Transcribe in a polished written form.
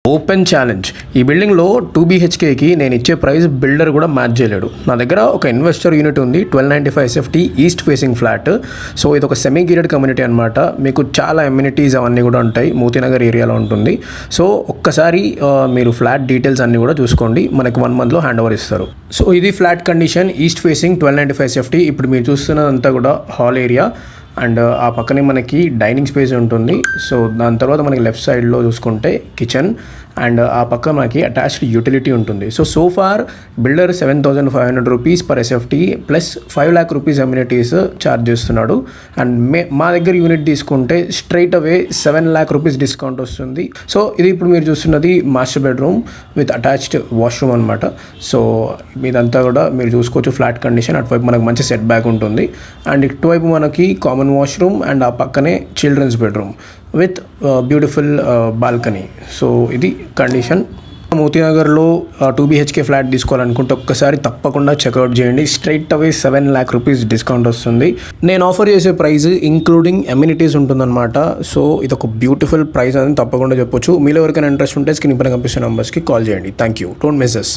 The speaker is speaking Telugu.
Open challenge. ఈ బిల్డింగ్లో 2 BHKకి నేను ఇచ్చే ప్రైస్ బిల్డర్ కూడా మ్యాచ్ చేయలేడు. నా దగ్గర ఒక ఇన్వెస్టర్ యూనిట్ ఉంది, 1295 SFT east facing flat. So ఇది ఒక సెమీ గేటెడ్ కమ్యూనిటీ అనమాట. మీకు చాలా ఎమ్యూనిటీస్ అవన్నీ కూడా ఉంటాయి. మోతీనగర్ ఏరియాలో ఉంటుంది. సో ఒక్కసారి మీరు ఫ్లాట్ డీటెయిల్స్ అన్నీ కూడా చూసుకోండి. మనకి 1 monthలో హ్యాండ్ ఓవర్ ఇస్తారు. సో ఇది flat condition, east facing 1295 SFT. ఇప్పుడు మీరు చూస్తున్నదంతా కూడా హాల్ ఏరియా అండ్ ఆ పక్కనే మనకి డైనింగ్ స్పేస్ ఉంటుంది. సో దాని తర్వాత మనకి లెఫ్ట్ సైడ్లో చూసుకుంటే కిచెన్ అండ్ ఆ పక్క మనకి అటాచ్డ్ యూటిలిటీ ఉంటుంది. So far builder 7,500 rupees per SFT plus 5 lakh rupees amenities charge చేస్తున్నాడు. అండ్ మా దగ్గర యూనిట్ తీసుకుంటే straight away 7 lakh rupees discount వస్తుంది. సో ఇది ఇప్పుడు మీరు చూస్తున్నది master bedroom with attached washroom అనమాట. సో ఇదంతా కూడా మీరు చూసుకోవచ్చు ఫ్లాట్ కండిషన్. అటువైపు మనకు మంచి సెట్ బ్యాక్ ఉంటుంది అండ్ ఇటువైపు మనకి కామన్ వాష్రూమ్ అండ్ ఆ పక్కనే children's bedroom with beautiful balcony. So ఇది కండిషన్. మోతీనగర్లో 2 BHK ఫ్లాట్ తీసుకోవాలనుకుంటే ఒక్కసారి తప్పకుండా చెక్అవుట్ చేయండి. Straight away 7 lakh rupees discount వస్తుంది. నేను ఆఫర్ చేసే ప్రైస్ ఇంక్లూడింగ్ అమ్యూనిటీస్ ఉంటుందన్నమాట. సో ఇది ఒక బ్యూటిఫుల్ ప్రైస్ అని తప్పకుండా చెప్పొచ్చు. మీలో ఎవరికైనా ఇంట్రెస్ట్ ఉంటే స్క్రీన్ పైన కనిపిస్తున్న నెంబర్స్కి కాల్ చేయండి. Thank you. Don't miss this.